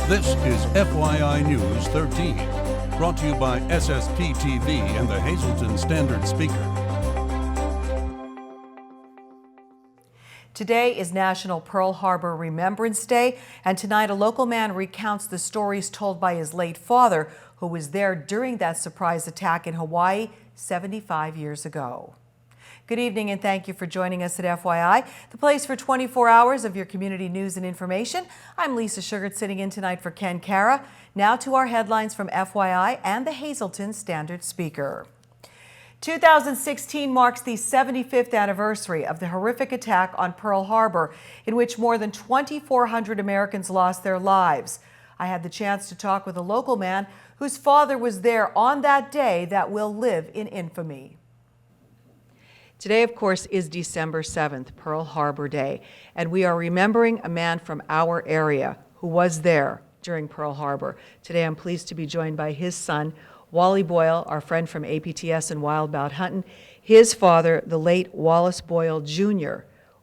This is FYI News 13, brought to you by SSPTV and the Hazleton Standard Speaker. Today is National Pearl Harbor Remembrance Day, and tonight a local man recounts the stories told by his late father, who was there during that surprise attack in Hawaii 75 years ago. Good evening and thank you for joining us at FYI, the place for 24 hours of your community news and information. I'm Lisa Sugart sitting in tonight for Ken Cara. Now to our headlines from FYI and the Hazleton Standard Speaker. 2016 marks the 75th anniversary of the horrific attack on Pearl Harbor, in which more than 2,400 Americans lost their lives. I had the chance to talk with a local man whose father was there on that day that will live in infamy. Today, of course, is December 7th, Pearl Harbor Day, and we are remembering a man from our area who was there during Pearl Harbor. Today, I'm pleased to be joined by his son, Wally Boyle, our friend from APTS and Wild Bout Huntin'. His father, the late Wallace Boyle Jr.,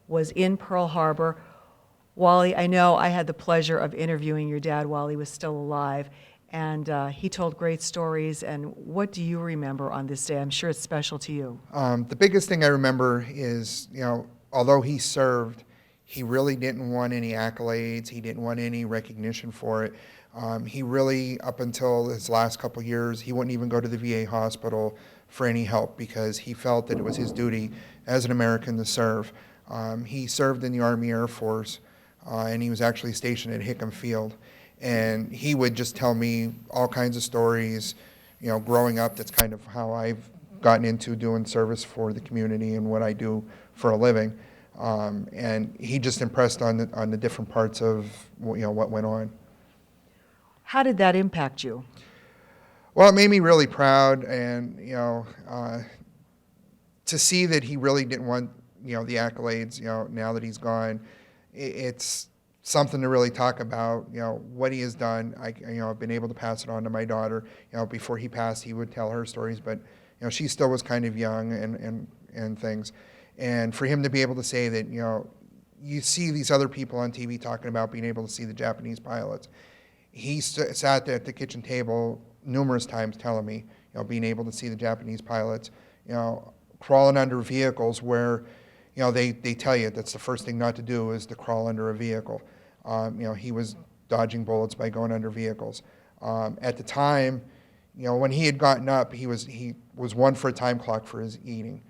was in Pearl Harbor. Wally, I know I had the pleasure of interviewing your dad while he was still alive, and he told great stories. And what do you remember on this day? I'm sure it's special to you. The biggest thing I remember is, although he served, he really didn't want any accolades. He didn't want any recognition for it. He really, up until his last couple years, he wouldn't even go to the VA hospital for any help because he felt that it was his duty as an American to serve. He served in the Army Air Force, and he was actually stationed at Hickam Field. And he would just tell me all kinds of stories, growing up. That's kind of how I've gotten into doing service for the community and what I do for a living. And he just impressed on the different parts of what went on. How did that impact you? Well, it made me really proud, and to see that he really didn't want the accolades. Now that he's gone, it's something to really talk about. What he has done. I've been able to pass it on to my daughter. Before he passed, he would tell her stories, but she still was kind of young and things. And for him to be able to say that, you see these other people on TV talking about being able to see the Japanese pilots. He sat at the kitchen table numerous times telling me, being able to see the Japanese pilots, crawling under vehicles where, they tell you that's the first thing not to do is to crawl under a vehicle. He was dodging bullets by going under vehicles. At the time, when he had gotten up, he was one for a time clock for his eating.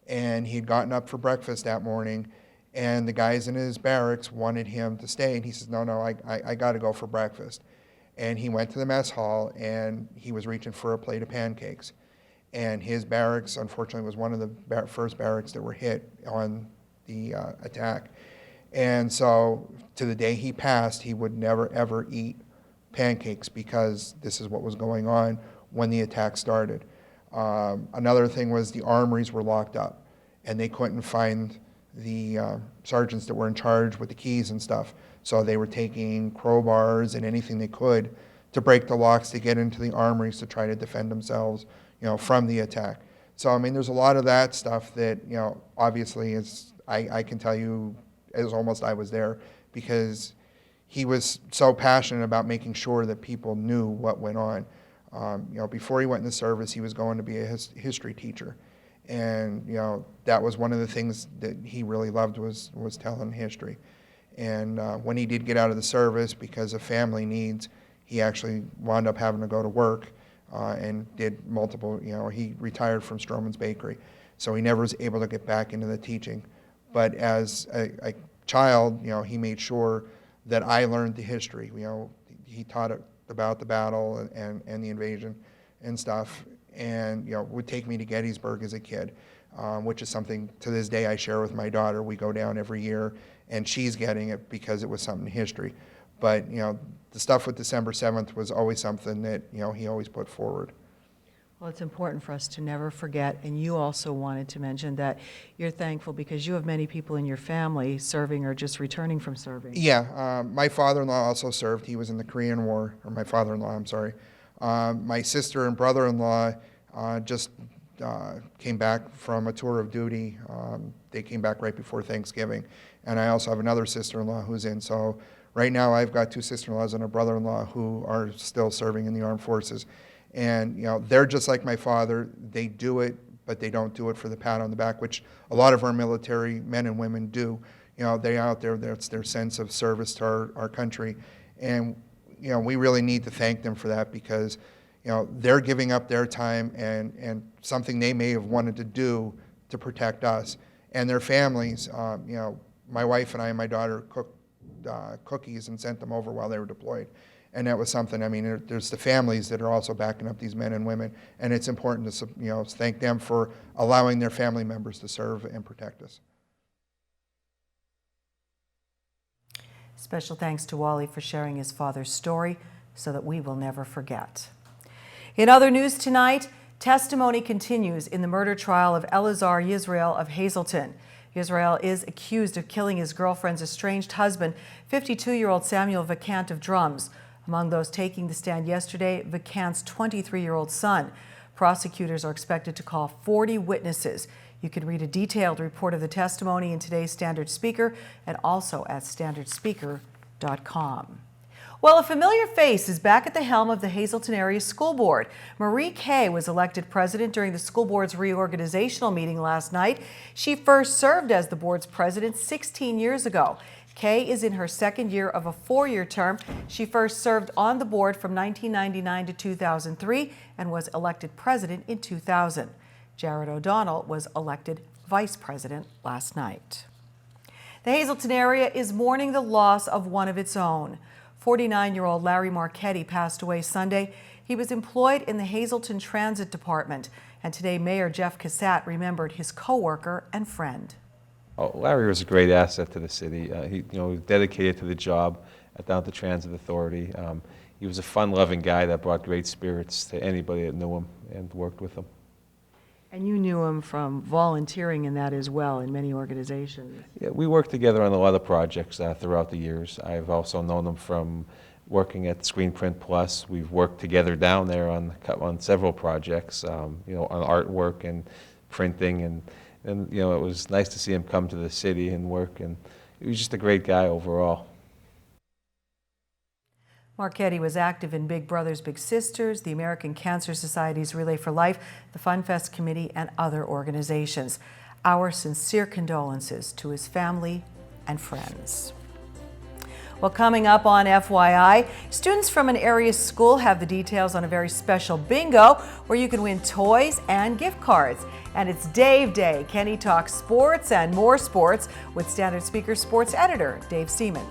And he had gotten up for breakfast that morning, and the guys in his barracks wanted him to stay, and he says, no, I got to go for breakfast. And he went to the mess hall, and he was reaching for a plate of pancakes. And his barracks, unfortunately, was one of the first barracks that were hit on the attack. And so to the day he passed, he would never, ever eat pancakes because this is what was going on when the attack started. Another thing was the armories were locked up, and they couldn't find the sergeants that were in charge with the keys and stuff. So they were taking crowbars and anything they could to break the locks to get into the armories to try to defend themselves, from the attack. So, there's a lot of that stuff that, obviously is, I can tell you as almost I was there, because he was so passionate about making sure that people knew what went on. Before he went in the service, he was going to be a history teacher. And, that was one of the things that he really loved was telling history. And when he did get out of the service because of family needs, he actually wound up having to go to work and did multiple, he retired from Stroman's Bakery. So he never was able to get back into the teaching. But as a child, he made sure that I learned the history. He taught about the battle and the invasion and stuff, and would take me to Gettysburg as a kid, which is something to this day I share with my daughter. We go down every year, and she's getting it because it was something in history. But the stuff with December 7th was always something that he always put forward. Well, it's important for us to never forget, and you also wanted to mention that you're thankful because you have many people in your family serving or just returning from serving. Yeah, my father-in-law also served. He was in the Korean War, or my father-in-law, I'm sorry. My sister and brother-in-law just came back from a tour of duty. They came back right before Thanksgiving. And I also have another sister-in-law who's in. So Right now, I've got 2 sister-in-laws and a brother-in-law who are still serving in the armed forces. And, they're just like my father. They do it, but they don't do it for the pat on the back, which a lot of our military men and women do. They're out there, that's their sense of service to our country. And, we really need to thank them for that because, they're giving up their time and something they may have wanted to do to protect us. And their families, my wife and I and my daughter cooked cookies and sent them over while they were deployed. And that was something, there's the families that are also backing up these men and women, and it's important to thank them for allowing their family members to serve and protect us. Special thanks to Wally for sharing his father's story so that we will never forget. In other news tonight, testimony continues in the murder trial of Elazar Yisrael of Hazleton. Yisrael is accused of killing his girlfriend's estranged husband, 52-year-old Samuel Vacant of Drums. Among those taking the stand yesterday, Vacant's 23-year-old son. Prosecutors are expected to call 40 witnesses. You can read a detailed report of the testimony in today's Standard Speaker and also at standardspeaker.com. Well, a familiar face is back at the helm of the Hazleton Area School Board. Marie Kay was elected president during the school board's reorganizational meeting last night. She first served as the board's president 16 years ago. Kay is in her second year of a 4-year term. She first served on the board from 1999 to 2003 and was elected president in 2000. Jared O'Donnell was elected vice president last night. The Hazleton area is mourning the loss of one of its own. 49-year-old Larry Marchetti passed away Sunday. He was employed in the Hazleton Transit Department, and today Mayor Jeff Cassatt remembered his co-worker and friend. Oh, Larry was a great asset to the city. He was dedicated to the job down at the Transit Authority. He was a fun-loving guy that brought great spirits to anybody that knew him and worked with him. And you knew him from volunteering in that as well in many organizations. Yeah, we worked together on a lot of projects throughout the years. I've also known him from working at Screen Print Plus. We've worked together down there on several projects, on artwork and printing, and it was nice to see him come to the city and work, and he was just a great guy overall. Marchetti was active in Big Brothers Big Sisters, the American Cancer Society's Relay for Life, the FunFest Committee, and other organizations. Our sincere condolences to his family and friends. Well, coming up on FYI, students from an area school have the details on a very special bingo where you can win toys and gift cards. And it's Dave Day. Kenny talks sports and more sports with Standard Speaker sports editor Dave Seaman.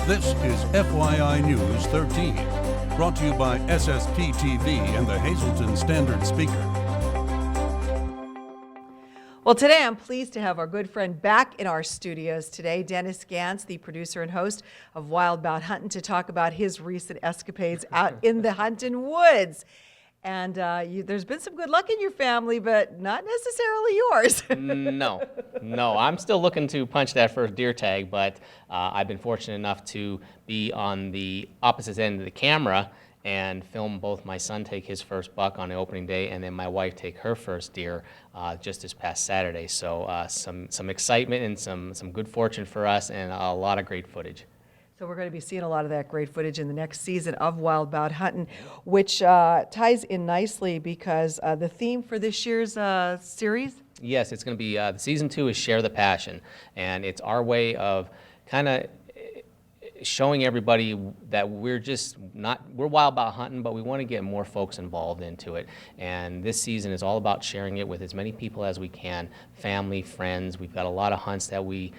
This is FYI News 13, brought to you by SSPTV and the Hazleton Standard Speaker. Well, today I'm pleased to have our good friend back in our studios today, Dennis Gantz, the producer and host of Wild 'Bout Huntin', to talk about his recent escapades out in the Huntin' woods. And there's been some good luck in your family, but not necessarily yours. No, I'm still looking to punch that first deer tag, but I've been fortunate enough to be on the opposite end of the camera and film both my son take his first buck on the opening day and then my wife take her first deer just this past Saturday. So some excitement and some good fortune for us and a lot of great footage. So we're going to be seeing a lot of that great footage in the next season of Wild 'Bout Huntin', which ties in nicely because the theme for this year's series? Yes, it's going to be, the season 2 is Share the Passion, and it's our way of kind of showing everybody that we're wild about hunting, but we want to get more folks involved into it. And this season is all about sharing it with as many people as we can, family, friends. We've got a lot of hunts that we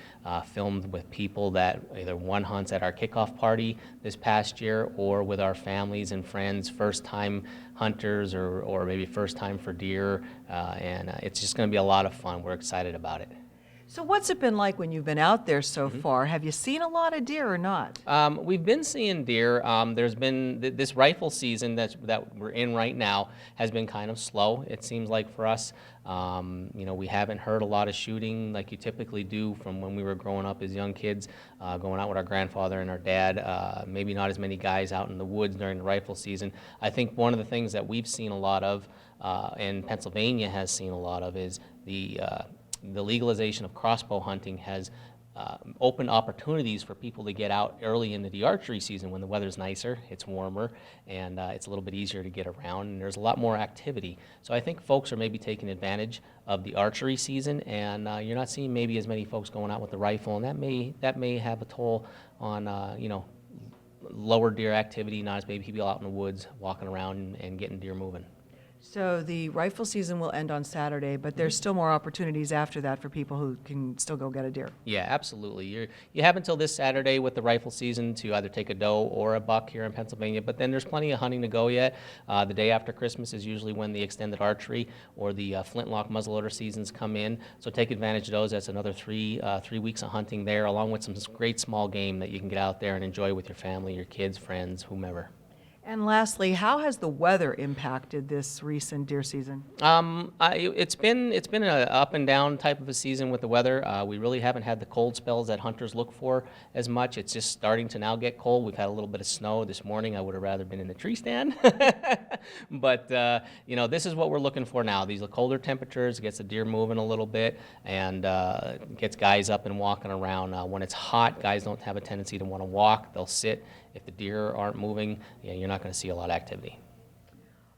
filmed with people that either won hunts at our kickoff party this past year or with our families and friends, first-time hunters or maybe first time for deer. And it's just going to be a lot of fun. We're excited about it. So what's it been like when you've been out there so far? Have you seen a lot of deer or not? We've been seeing deer. There's been this rifle season that we're in right now has been kind of slow. It seems like for us, we haven't heard a lot of shooting like you typically do from when we were growing up as young kids, going out with our grandfather and our dad. Maybe not as many guys out in the woods during the rifle season. I think one of the things that we've seen a lot of, and Pennsylvania has seen a lot of, is the legalization of crossbow hunting has opened opportunities for people to get out early into the archery season when the weather's nicer, it's warmer, and it's a little bit easier to get around, and there's a lot more activity. So I think folks are maybe taking advantage of the archery season, and you're not seeing maybe as many folks going out with the rifle, and that may have a toll on lower deer activity, not as many people out in the woods walking around and getting deer moving. So the rifle season will end on Saturday, but there's still more opportunities after that for people who can still go get a deer. Yeah, absolutely. You have until this Saturday with the rifle season to either take a doe or a buck here in Pennsylvania, but then there's plenty of hunting to go yet. The day after Christmas is usually when the extended archery or the flintlock muzzleloader seasons come in, so take advantage of those. That's another three weeks of hunting there, along with some great small game that you can get out there and enjoy with your family, your kids, friends, whomever. And lastly, how has the weather impacted this recent deer season? It's been an up and down type of a season with the weather. We really haven't had the cold spells that hunters look for as much. It's just starting to now get cold. We've had a little bit of snow this morning. I would have rather been in the tree stand. But this is what we're looking for now. These colder temperatures gets the deer moving a little bit and gets guys up and walking around. When it's hot, guys don't have a tendency to want to walk. They'll sit. If the deer aren't moving, you're not going to see a lot of activity.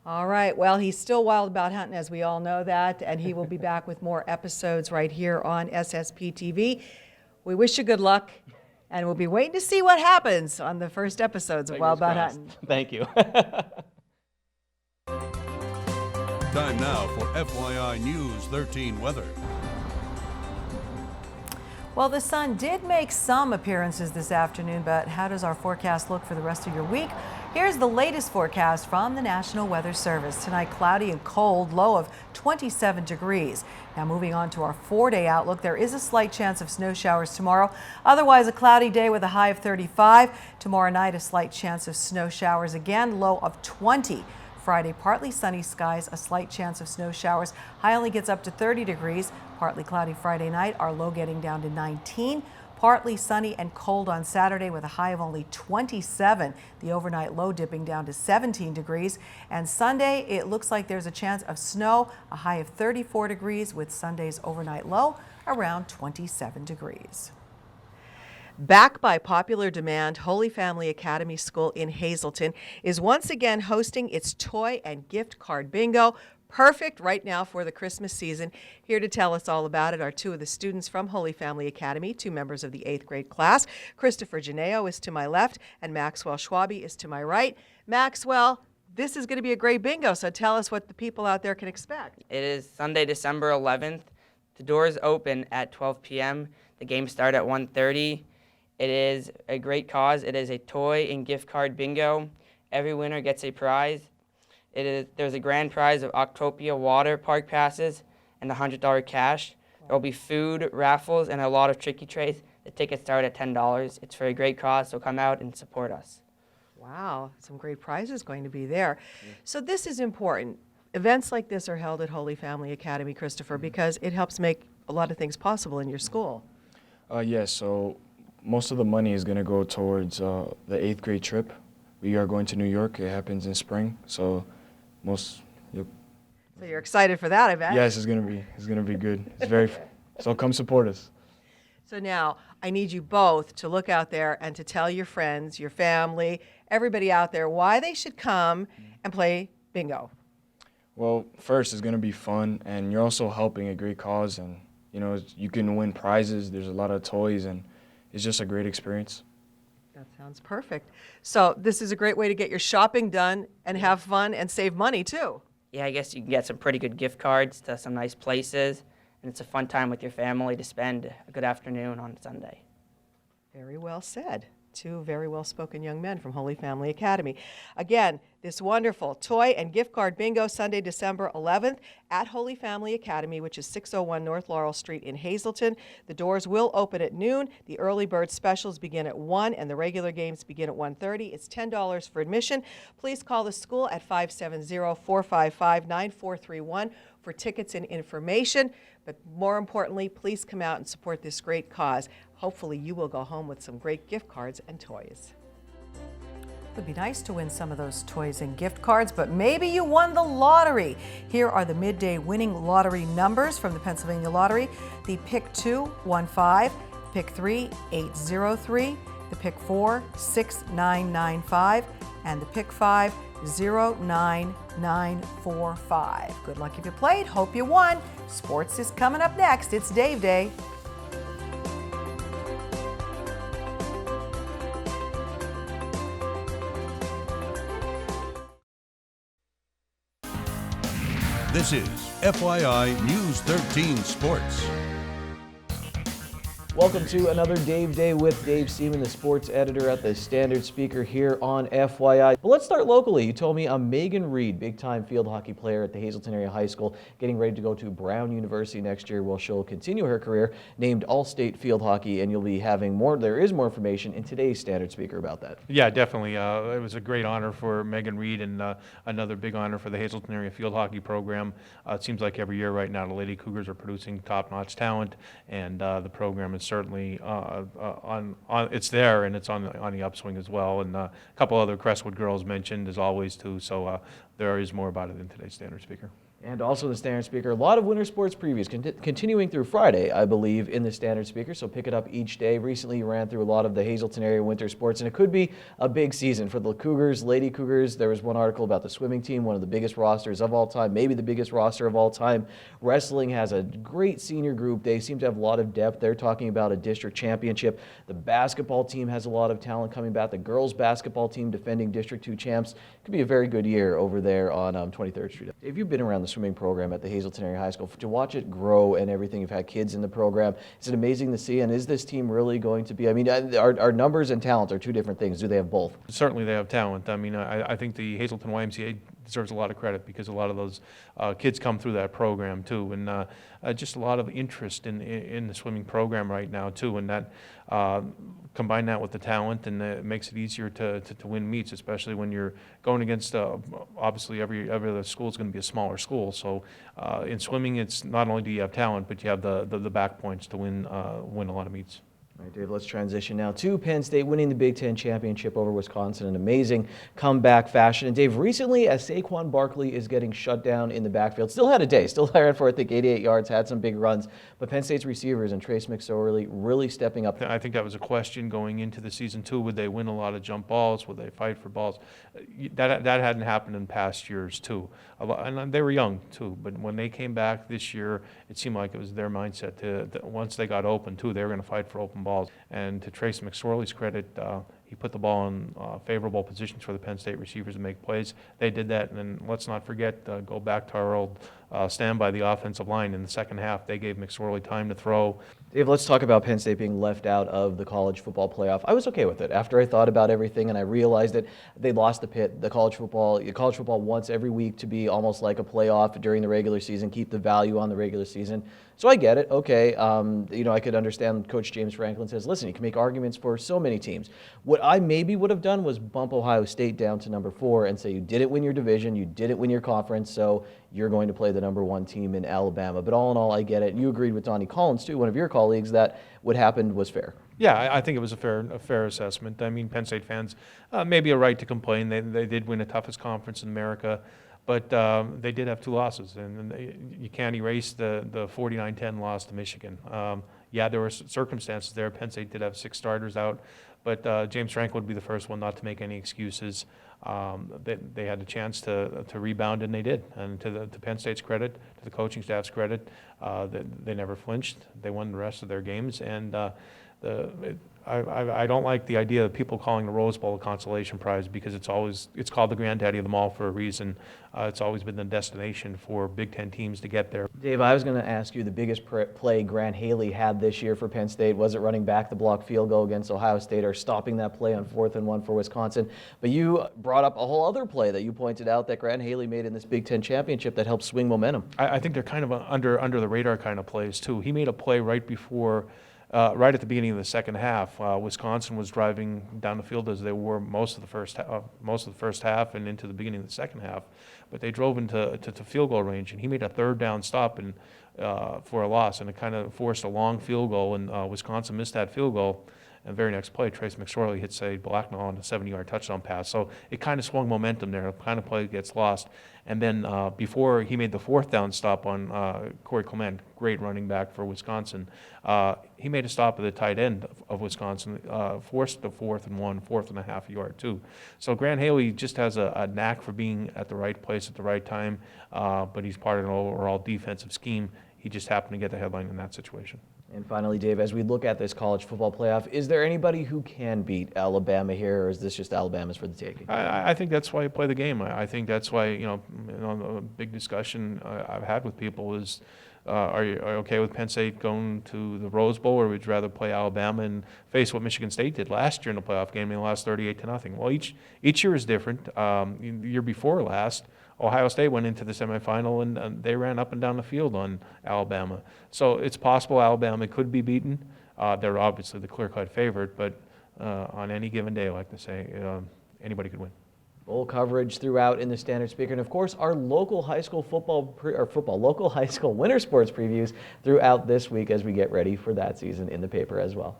All right, well, he's still wild about hunting, as we all know that, and he will be back with more episodes right here on SSPTV. We wish you good luck, and we'll be waiting to see what happens on the first episodes of Wild About Hunting. Thank you. Time now for FYI News 13 weather. Well, the sun did make some appearances this afternoon, but how does our forecast look for the rest of your week? Here's the latest forecast from the National Weather Service. Tonight, cloudy and cold, low of 27 degrees. Now, moving on to our 4-day outlook, there is a slight chance of snow showers tomorrow. Otherwise, a cloudy day with a high of 35. Tomorrow night, a slight chance of snow showers again, low of 20. Friday, partly sunny skies, a slight chance of snow showers. High only gets up to 30 degrees. Partly cloudy Friday night, our low getting down to 19. Partly sunny and cold on Saturday with a high of only 27. The overnight low dipping down to 17 degrees. And Sunday, it looks like there's a chance of snow, a high of 34 degrees with Sunday's overnight low around 27 degrees. Back by popular demand, Holy Family Academy School in Hazleton is once again hosting its toy and gift card bingo. Perfect right now for the Christmas season. Here to tell us all about it are two of the students from Holy Family Academy, two members of the 8th grade class. Christopher Janeo is to my left and Maxwell Schwabe is to my right. Maxwell, this is going to be a great bingo, so tell us what the people out there can expect. It is Sunday, December 11th. The doors open at 12 p.m. The games start at 1:30. It is a great cause. It is a toy and gift card bingo. Every winner gets a prize. There's a grand prize of Octopia water park passes and $100 cash. There will be food, raffles, and a lot of tricky trays. The tickets start at $10. It's for a great cause, so come out and support us. Wow, some great prizes going to be there. So this is important. Events like this are held at Holy Family Academy, Christopher, because it helps make a lot of things possible in your school. Yes, so most of the money is going to go towards the 8th grade trip. We are going to New York. It happens in spring, so So you're excited for that, I bet. yes, it's gonna be good. It's very so come support us. So now I need you both to look out there and to tell your friends, your family, everybody out there why they should come and play bingo. Well, first it's gonna be fun, and you're also helping a great cause, and you can win prizes. There's a lot of toys, and it's just a great experience. That sounds perfect. So this is a great way to get your shopping done and have fun and save money too. Yeah, I guess you can get some pretty good gift cards to some nice places, and it's a fun time with your family to spend a good afternoon on Sunday. Very well said. two very well-spoken young men from Holy Family Academy. Again, this wonderful toy and gift card bingo Sunday, December 11th at Holy Family Academy, which is 601 North Laurel Street in Hazleton. The doors will open at noon. The early bird specials begin at 1 and the regular games begin at 1:30. It's $10 for admission. Please call the school at 570-455-9431 for tickets and information. But more importantly, please come out and support this great cause. Hopefully you will go home with some great gift cards and toys. It would be nice to win some of those toys and gift cards, but maybe you won the lottery. Here are the midday winning lottery numbers from the Pennsylvania Lottery. The pick 2, 15, pick 3, 803, the pick 4, 6995, and the pick 5, 09945. Good luck if you played. Hope you won. Sports is coming up next. It's Dave Day. This is FYI News 13 Sports. Welcome to another Dave Day with Dave Seaman, the sports editor at the Standard Speaker here on FYI. Well, let's start locally. You told me Megan Reed, big-time field hockey player at the Hazleton Area High School, getting ready to go to Brown University next year. Well, she'll continue her career, named All-State Field Hockey, and you'll be having more. There is more information in today's Standard Speaker about that. Yeah, definitely. It was a great honor for Megan Reed and another big honor for the Hazleton Area Field Hockey program. It seems like every year right now the Lady Cougars are producing top-notch talent, and the program is certainly it's there, and it's on the upswing as well. And a couple other Crestwood girls mentioned as always too. So there is more about it in today's Standard Speaker. And also the Standard Speaker, a lot of winter sports previews continuing through Friday, I believe, in the Standard Speaker, so pick it up each day. Recently, you ran through a lot of the Hazleton area winter sports, and it could be a big season for the Cougars, Lady Cougars. There was one article about the swimming team, one of the biggest rosters of all time, maybe the biggest roster of all time. Wrestling has a great senior group. They seem to have a lot of depth. They're talking about a district championship. The basketball team has a lot of talent coming back. The girls basketball team defending District 2 champs. It could be a very good year over there on 23rd Street. If you've been around the swimming program at the Hazleton Area High School, to watch it grow and everything, you've had kids in the program, is it amazing to see? And is this team really going to be, I mean, our numbers and talent are two different things. Do they have both? Certainly they have talent. I mean, I think the Hazleton YMCA deserves a lot of credit because a lot of those kids come through that program too, and just a lot of interest in the swimming program right now too, and that combine that with the talent, and it makes it easier to win meets, especially when you're going against obviously every other school is going to be a smaller school. So in swimming, it's not only do you have talent, but you have the back points to win a lot of meets. All right, Dave, let's transition now to Penn State winning the Big Ten championship over Wisconsin, an amazing comeback fashion. And Dave, recently as Saquon Barkley is getting shut down in the backfield, still had a day, still ran for I think 88 yards, had some big runs, but Penn State's receivers and Trace McSorley really stepping up. I think that was a question going into the season too. Would they win a lot of jump balls? Would they fight for balls? That hadn't happened in past years too. And they were young too, but when they came back this year, it seemed like it was their mindset to once they got open too, they were going to fight for open balls. And to Trace McSorley's credit, he put the ball in favorable positions for the Penn State receivers to make plays. They did that, and then let's not forget, go back to our old stand by the offensive line. In the second half, they gave McSorley time to throw. Dave, let's talk about Penn State being left out of the college football playoff. I was okay with it after I thought about everything and I realized that they lost the pit. The college football wants every week to be almost like a playoff during the regular season, keep the value on the regular season. So I get it. Okay, I could understand Coach James Franklin says, listen, you can make arguments for so many teams. What I maybe would have done was bump Ohio State down to number 4 and say you didn't win your division, you didn't win your conference, so you're going to play the number 1 team in Alabama. But all in all, I get it. And you agreed with Donnie Collins, too, one of your colleagues, that what happened was fair. Yeah, I think it was a fair assessment. I mean, Penn State fans maybe a right to complain. They did win the toughest conference in America, but they did have 2 losses, and you can't erase the 49-10 loss to Michigan. Yeah, there were circumstances there. Penn State did have 6 starters out, but James Franklin would be the first one not to make any excuses. They had a chance to rebound, and they did. And to Penn State's credit, to the coaching staff's credit, they never flinched. They won the rest of their games, and I don't like the idea of people calling the Rose Bowl a consolation prize, because it's called the granddaddy of them all for a reason. It's always been the destination for Big Ten teams to get there. Dave, I was going to ask you the biggest play Grant Haley had this year for Penn State. Was it running back the block field goal against Ohio State, or stopping that play on 4th and 1 for Wisconsin? But you brought up a whole other play that you pointed out that Grant Haley made in this Big Ten championship that helped swing momentum. I think they're kind of under the radar kind of plays too. He made a play right before. Right at the beginning of the second half, Wisconsin was driving down the field as they were most of the first half and into the beginning of the second half, but they drove into field goal range, and he made a 3rd down stop for a loss, and it kind of forced a long field goal, and Wisconsin missed that field goal. And the very next play, Trace McSorley hits a Blacknall on a 70-yard touchdown pass. So it kind of swung momentum there. The kind of play gets lost. And then before he made the 4th down stop on Corey Clement, great running back for Wisconsin, he made a stop at the tight end of Wisconsin, forced the 4th and 1, 4.5 yard too. So Grant Haley just has a knack for being at the right place at the right time, but he's part of an overall defensive scheme. He just happened to get the headline in that situation. And finally, Dave, as we look at this college football playoff, is there anybody who can beat Alabama here, or is this just Alabama's for the taking? I think that's why you play the game. I think that's why, a big discussion I've had with people is, are you okay with Penn State going to the Rose Bowl, or would you rather play Alabama and face what Michigan State did last year in the playoff game? They lost 38-0. Well, each year is different. The year before last, Ohio State went into the semifinal and they ran up and down the field on Alabama. So it's possible Alabama could be beaten. They're obviously the clear-cut favorite, but on any given day, I like to say, anybody could win. Full coverage throughout in the Standard Speaker, and of course our local high school local high school winter sports previews throughout this week as we get ready for that season in the paper as well.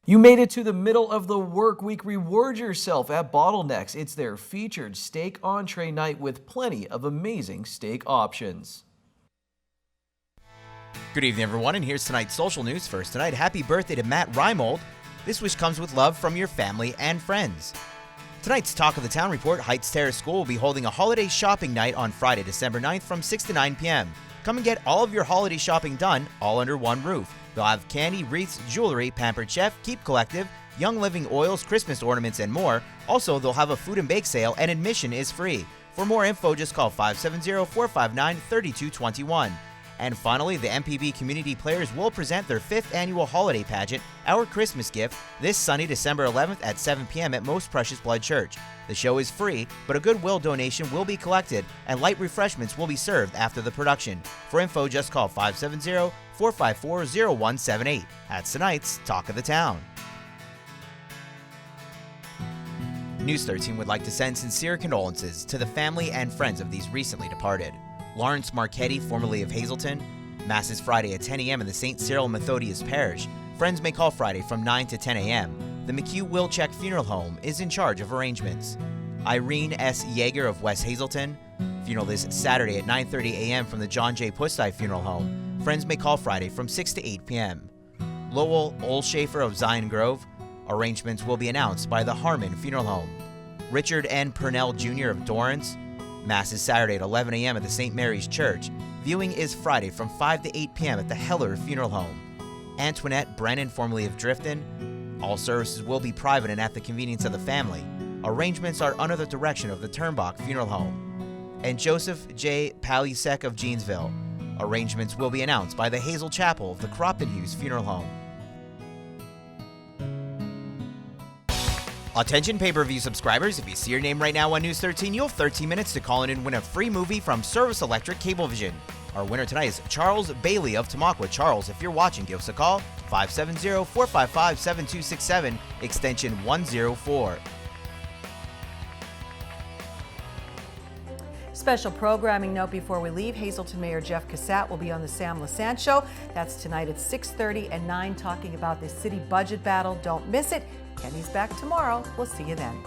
You made it to the middle of the work week. Reward yourself at Bottlenecks. It's their featured steak entree night with plenty of amazing steak options. Good evening, everyone, and here's tonight's social news. First tonight, happy birthday to Matt Reimold. This wish comes with love from your family and friends. Tonight's Talk of the Town report, Heights Terrace School will be holding a holiday shopping night on Friday, December 9th from 6 to 9 p.m. Come and get all of your holiday shopping done, all under one roof. They'll have candy, wreaths, jewelry, Pampered Chef, Keep Collective, Young Living oils, Christmas ornaments, and more. Also, they'll have a food and bake sale, and admission is free. For more info, just call 570-459-3221. And finally, the MPB Community Players will present their 5th annual holiday pageant, Our Christmas Gift, this Sunday, December 11th at 7 p.m. at Most Precious Blood Church. The show is free, but a goodwill donation will be collected, and light refreshments will be served after the production. For info, just call 570-454-0178. That's tonight's Talk of the Town. News 13 would like to send sincere condolences to the family and friends of these recently departed. Lawrence Marchetti, formerly of Hazleton. Mass is Friday at 10 a.m. in the St. Cyril Methodius Parish. Friends may call Friday from 9 to 10 a.m. The McHugh-Wilczek Funeral Home is in charge of arrangements. Irene S. Yeager of West Hazleton. Funeral is Saturday at 9:30 a.m. from the John J. Pustai Funeral Home. Friends may call Friday from 6 to 8 p.m. Lowell Olshafer of Zion Grove. Arrangements will be announced by the Harmon Funeral Home. Richard N. Purnell Jr. of Dorrance. Mass is Saturday at 11 a.m. at the St. Mary's Church. Viewing is Friday from 5 to 8 p.m. at the Heller Funeral Home. Antoinette Brennan, formerly of Drifton. All services will be private and at the convenience of the family. Arrangements are under the direction of the Turnbach Funeral Home. And Joseph J. Palusek of Jeansville. Arrangements will be announced by the Hazel Chapel of the Cropton Hughes Funeral Home. Attention pay-per-view subscribers, if you see your name right now on News 13, you'll have 13 minutes to call in and win a free movie from Service Electric Cablevision. Our winner tonight is Charles Bailey of Tamaqua. Charles, if you're watching, give us a call, 570-455-7267, extension 104. Special programming note before we leave. Hazleton Mayor Jeff Cassat will be on the Sam Lassant Show. That's tonight at 6:30 and 9, talking about the city budget battle. Don't miss it. Kenny's back tomorrow. We'll see you then.